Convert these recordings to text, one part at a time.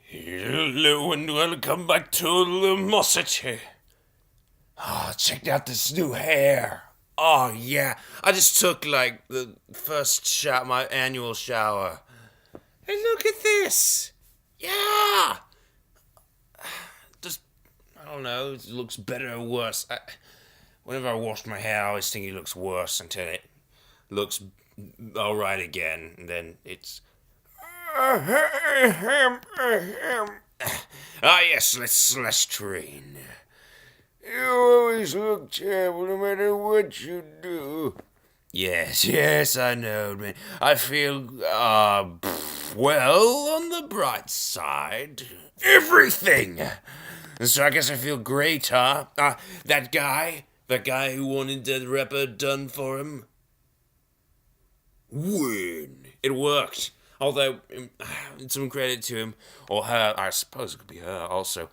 Hello and welcome back to Lumosity. Check out this new hair. Oh yeah, I just took like the first shower, my annual shower. Hey, look at this. Yeah. Just I don't know. It looks better or worse. Whenever I wash my hair, I always think it looks worse until it looks all right again, and then it's. Yes, let's train. You always look terrible no matter what you do. Yes, I know, man. I feel, well, on the bright side, everything. So I guess I feel great, huh? That guy who wanted the rapper done for him. Win. It worked. Although, some credit to him, or her, I suppose it could be her also.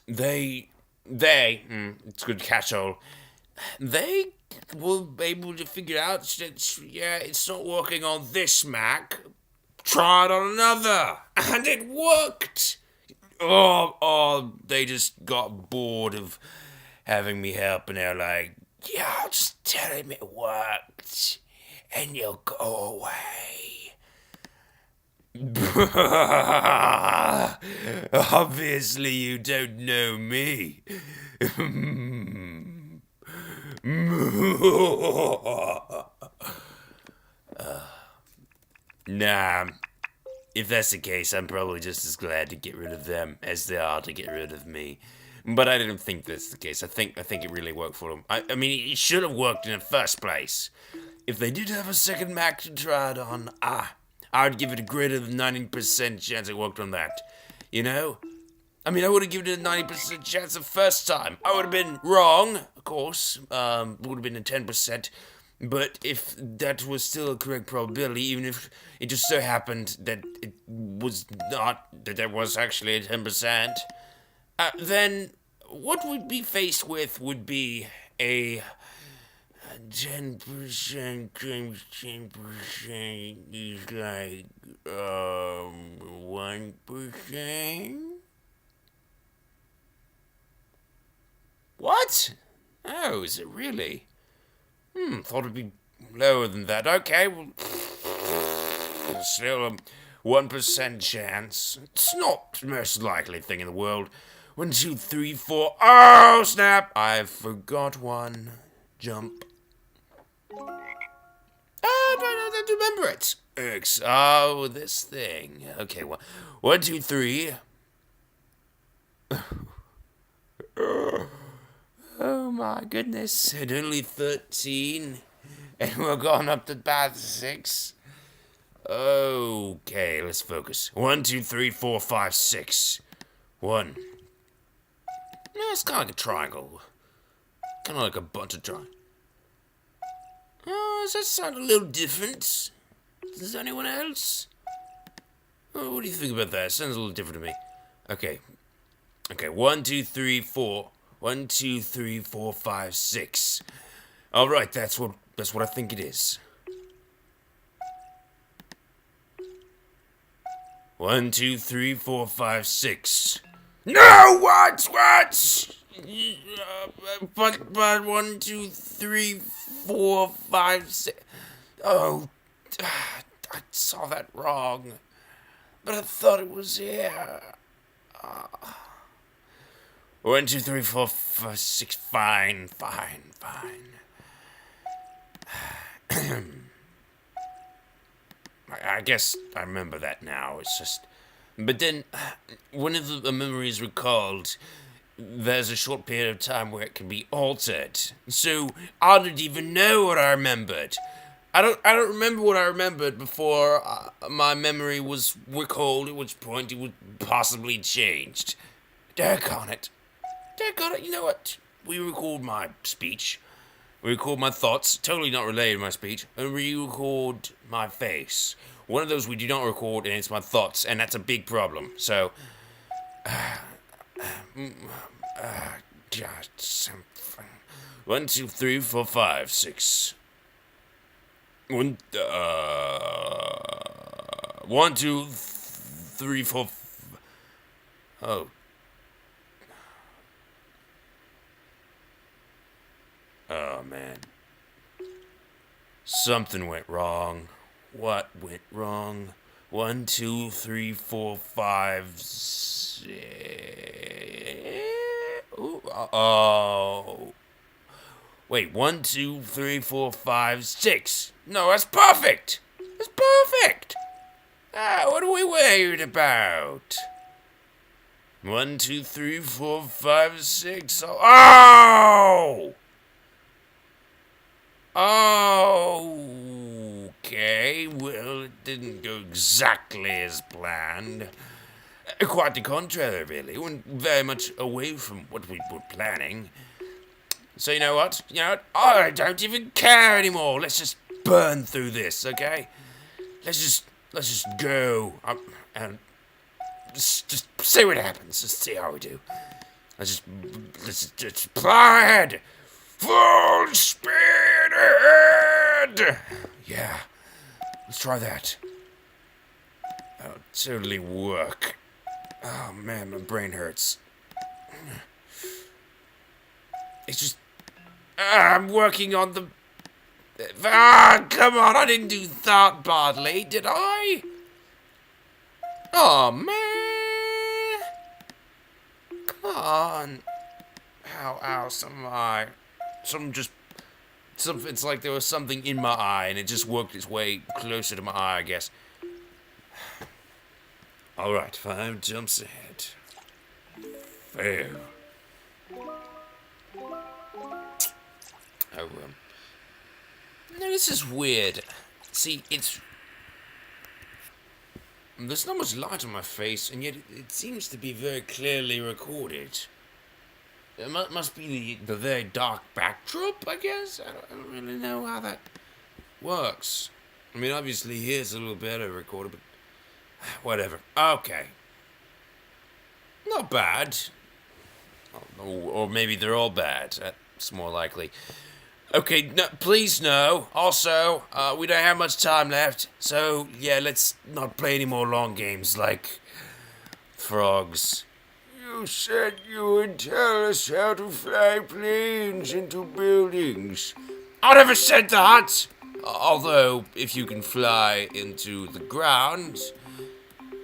It's a good catch-all. They were able to figure out that, yeah, it's not working on this Mac. Try it on another. And it worked. They just got bored of having me help, and they're like, yeah, just tell him it worked, and you'll go away. Obviously, you don't know me. Nah, if that's the case, I'm probably just as glad to get rid of them as they are to get rid of me. But I didn't think that's the case. I think it really worked for them. I mean, it should have worked in the first place. If they did have a second Mac to try it on, I would give it a greater than 90% chance it worked on that. You know? I mean, I would have given it a 90% chance the first time. I would have been wrong, of course. Would have been a 10%. But if that was still a correct probability, even if it just so happened that it was not, that there was actually a 10%, then what we'd be faced with would be a 10% times 10% is like 1%. What? Oh, is it really? Thought it'd be lower than that. Okay, well, still a 1% chance. It's not the most likely thing in the world. 1, 2, 3, 4. Oh, snap! I forgot one. Jump. I don't remember it. Oh, this thing. Okay, 1, 2, 3. Oh my goodness, and only 13. And we're going up to about 6. Okay, let's focus. 1, 2, 3, 4, 5, 6. 1. Yeah, it's kind of like a triangle. Kind of like a bunch of triangles. Oh, does that sound a little different? Does anyone else? Oh, what do you think about that? It sounds a little different to me. Okay, 1, 2, 3, 4. 1, 2, 3, 4, 5, 6. All right, that's what I think it is. 1, 2, 3, 4, 5, 6. No, what? But 1, 2, 3, 4, 5, 6. Oh, I saw that wrong. But I thought it was here. 1, 2, 3, 4, 5, 6. Fine. I guess I remember that now. It's just. But then, whenever a memory is recalled, there's a short period of time where it can be altered. So I don't even know what I remembered. I don't remember what I remembered before my memory was recalled, at which point it was possibly changed. Daggone it. You know what? We record my speech. We record my thoughts, totally not related to my speech, and we record my face. One of those we do not record, and it's my thoughts, and that's a big problem. So, God, something. 1, 2, 3, 4, 5, 6. 1, 2, 3, 4. Oh. Oh, man. Something went wrong. What went wrong? 1, 2, 3, 4, 5, 6. Ooh, oh. Wait, 1, 2, 3, 4, 5, 6. No, that's perfect. That's perfect. What are we worried about? 1, 2, 3, 4, 5, 6. Oh! Oh! Okay, well, it didn't go exactly as planned. Quite the contrary, really. It went very much away from what we were planning. So you know what? I don't even care anymore. Let's just burn through this, okay? Let's just go and just see what happens. Just see how we do. Let's just fly ahead. Full speed ahead. Yeah, let's try that. That'll totally work. Oh man, my brain hurts. It's just I'm working on the. Come on! I didn't do that badly, did I? Oh man! Come on! Ow! It's like there was something in my eye, and it just worked its way closer to my eye, I guess. All right, 5 jumps ahead. Fail. Oh, no, this is weird. See, there's not much light on my face, and yet it seems to be very clearly recorded. It must be the very dark backdrop, I guess? I don't really know how that works. I mean, obviously here's a little better recorded, but whatever. Okay. Not bad. Or maybe they're all bad. That's more likely. Okay, no, please no. Also, we don't have much time left, so yeah, let's not play any more long games like frogs. You said you would tell us how to fly planes into buildings. I never said that! Although, if you can fly into the ground,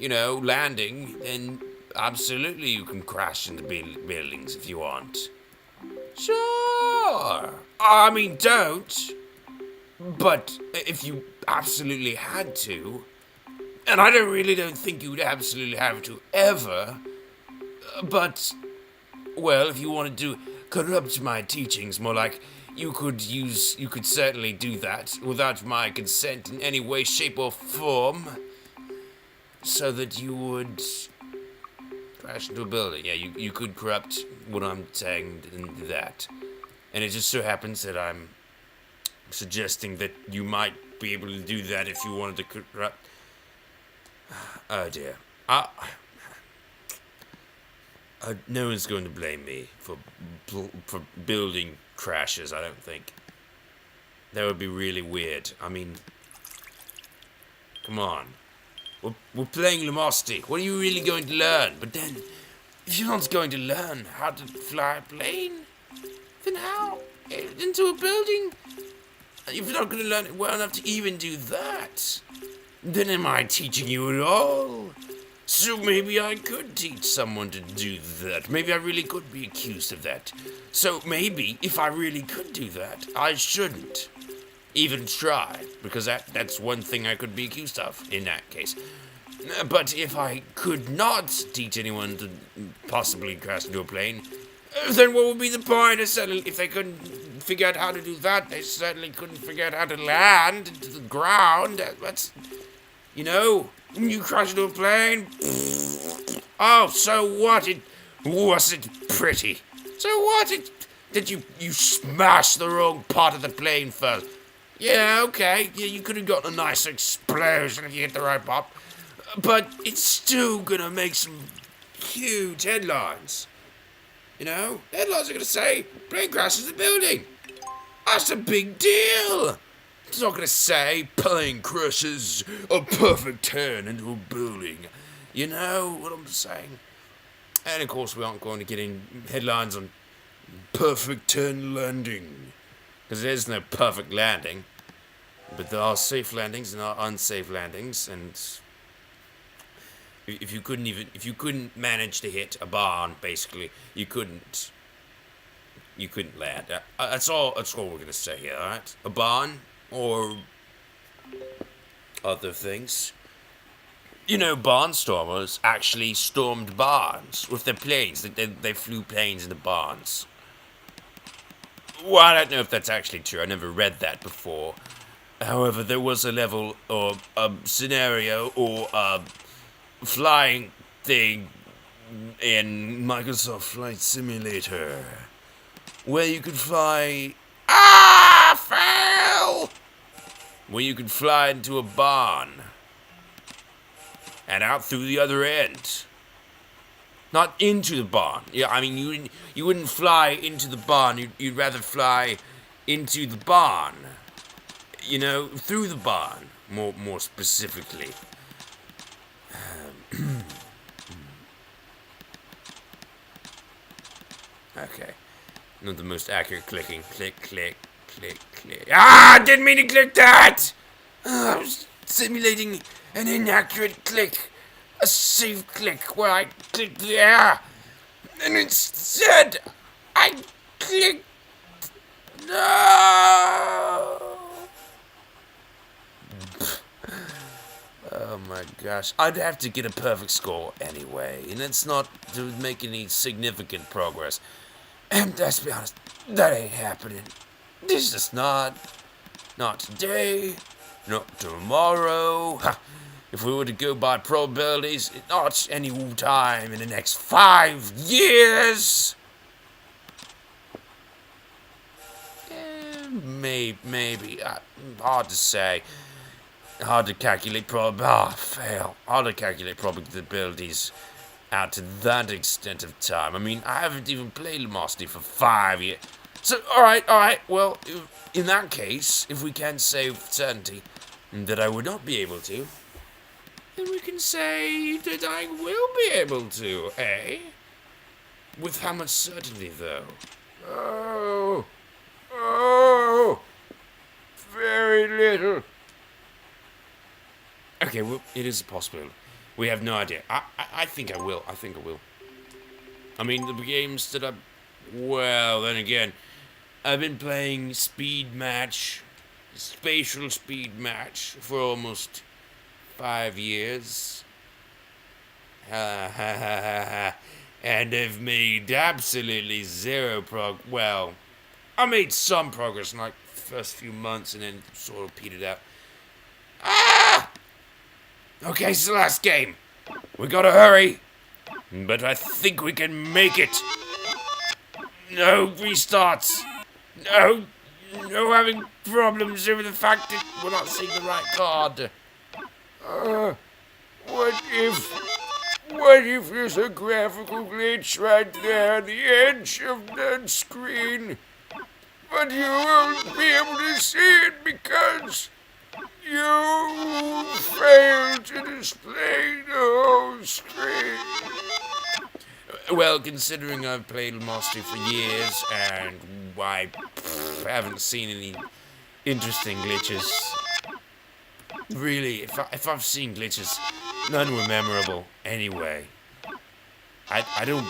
landing, then absolutely you can crash into buildings if you want. Sure. I mean, don't. But if you absolutely had to, and I don't think you would absolutely have to ever, but, well, if you wanted to corrupt my teachings, more like you could certainly do that without my consent in any way, shape, or form, so that you would crash into a building. Yeah, you could corrupt what I'm saying in that. And it just so happens that I'm suggesting that you might be able to do that if you wanted to corrupt. Oh dear. No one's going to blame me for building crashes, I don't think. That would be really weird. I mean, come on. We're playing Lumosity. What are you really going to learn? But then, if you're not going to learn how to fly a plane, then how? Into a building? If you're not going to learn it well enough to even do that, then am I teaching you at all? So maybe I could teach someone to do that. Maybe I really could be accused of that. So maybe, if I really could do that, I shouldn't even try, because that's one thing I could be accused of in that case. But if I could not teach anyone to possibly crash into a plane, then what would be the point? If they couldn't figure out how to do that, they certainly couldn't figure out how to land into the ground. That's, when you crash into a plane. Oh, so what? Wasn't pretty. So what? Did you smash the wrong part of the plane first? Yeah, okay. Yeah, you could have gotten a nice explosion if you hit the right part. But it's still gonna make some huge headlines. Headlines are gonna say, plane crashes the building. That's a big deal. It's not gonna say, plane crashes a perfect turn into a building. You know what I'm saying? And of course, we aren't going to get in headlines on perfect turn landing, because there's no perfect landing. But there are safe landings and there are unsafe landings, and if you couldn't manage to hit a barn, basically, you couldn't land. That's all we're gonna say here, all right? A barn or other things. You know, barnstormers actually stormed barns with their planes. They flew planes into barns. Well, I don't know if that's actually true. I never read that before. However, there was a level or a scenario or a flying thing in Microsoft Flight Simulator where you could fly. Fail! Where you could fly into a barn and out through the other end. Not into the barn. Yeah, I mean, you wouldn't fly into the barn. You'd rather fly into the barn. You know, through the barn, more specifically. Okay. Not the most accurate clicking. Click, click, click, click. I didn't mean to click that! I was simulating an inaccurate click. A safe click where I clicked there. And instead, I clicked... No! Oh my gosh. I'd have to get a perfect score anyway, and it's not to make any significant progress. And let's be honest, that ain't happening. This is not today, not tomorrow. If we were to go by probabilities, not any time in the next 5 years. Maybe. Hard to say. Hard to calculate fail. Hard to calculate probabilities out to that extent of time. I mean, I haven't even played Lumosity for 5 years. So, alright, well, in that case, if we can't say with certainty that I would not be able to, then we can say that I will be able to, eh? With how much certainty, though? Oh, very little. Okay, well, it is a possibility. We have no idea. I think I will. I mean, the games that I... Well, then again, I've been playing Spatial Speed Match, for almost 5 years. And I've made absolutely zero well, I made some progress in, like, the first few months and then sort of petered out. Okay, it's the last game. We gotta hurry. But I think we can make it. No restarts. No having problems over the fact that we're not seeing the right card. What if there's a graphical glitch right there at the edge of the screen? But you won't be able to see it because you failed to display the whole screen. Well, considering I've played Lumosity for years and I haven't seen any interesting glitches. Really, if I've seen glitches, none were memorable anyway. I don't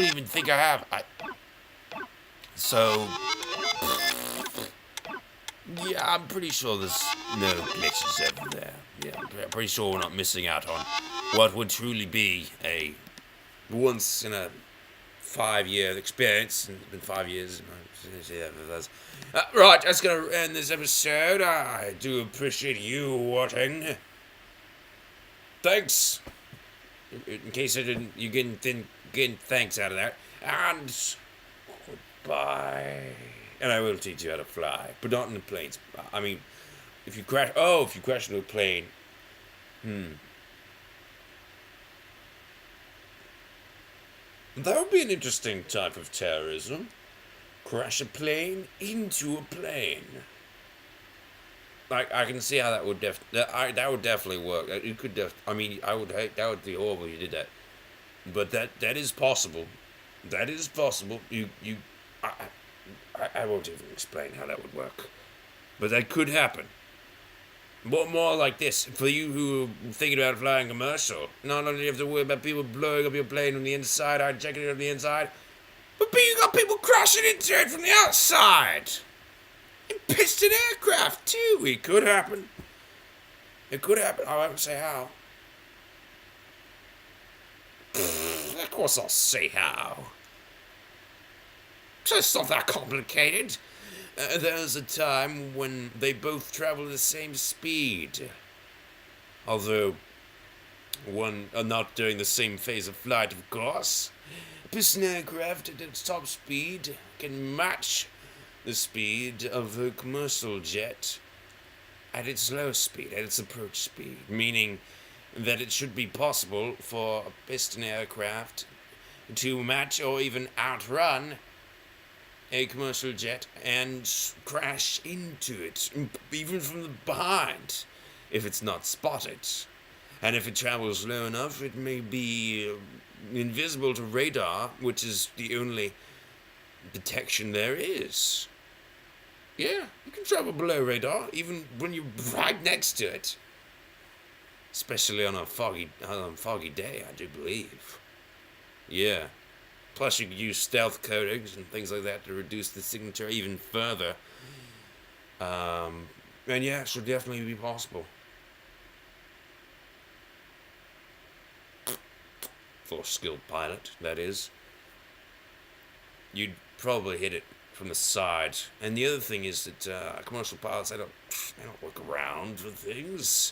even think I have. So yeah, I'm pretty sure there's no glitches over there. Yeah, I'm pretty sure we're not missing out on what would truly be a once in a 5-year experience. It's been 5 years. Right, that's going to end this episode. I do appreciate you watching. Thanks. In case I didn't, you getting thanks out of that. And goodbye. And I will teach you how to fly, but not in the planes. I mean, if you crash into a plane, that would be an interesting type of terrorism. Crash a plane into a plane. Like, I can see how that would definitely work. It could I mean, I would hate, that would be horrible if you did that. But that is possible. That is possible. I won't even explain how that would work. But that could happen. More like this. For you who are thinking about flying commercial, not only do you have to worry about people blowing up your plane from the inside, hijacking it from the inside, but you got people crashing into it from the outside. In Piston aircraft, too. It could happen. It could happen. I won't say how. Of course I'll say how. It's not that complicated. There was a time when they both traveled at the same speed. Although, one not during the same phase of flight, of course. A Piston aircraft at its top speed can match the speed of a commercial jet at its low speed, at its approach speed, meaning that it should be possible for a Piston aircraft to match or even outrun a commercial jet and crash into it, even from the behind, if it's not spotted. And if it travels low enough, it may be invisible to radar, which is the only detection there is. Yeah, you can travel below radar, even when you're right next to it. Especially on a foggy day, I do believe. Yeah. Plus, you could use stealth coatings and things like that to reduce the signature even further. And yeah, it should definitely be possible. For a skilled pilot, that is. You'd probably hit it from the side. And the other thing is that commercial pilots, they don't look around for things.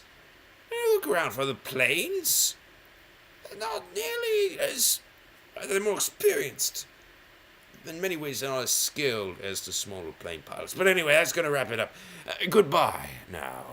They don't look around for other planes. They're not nearly as... They're more experienced. In many ways, they're not as skilled as the smaller plane pilots. But anyway, that's going to wrap it up. Goodbye now.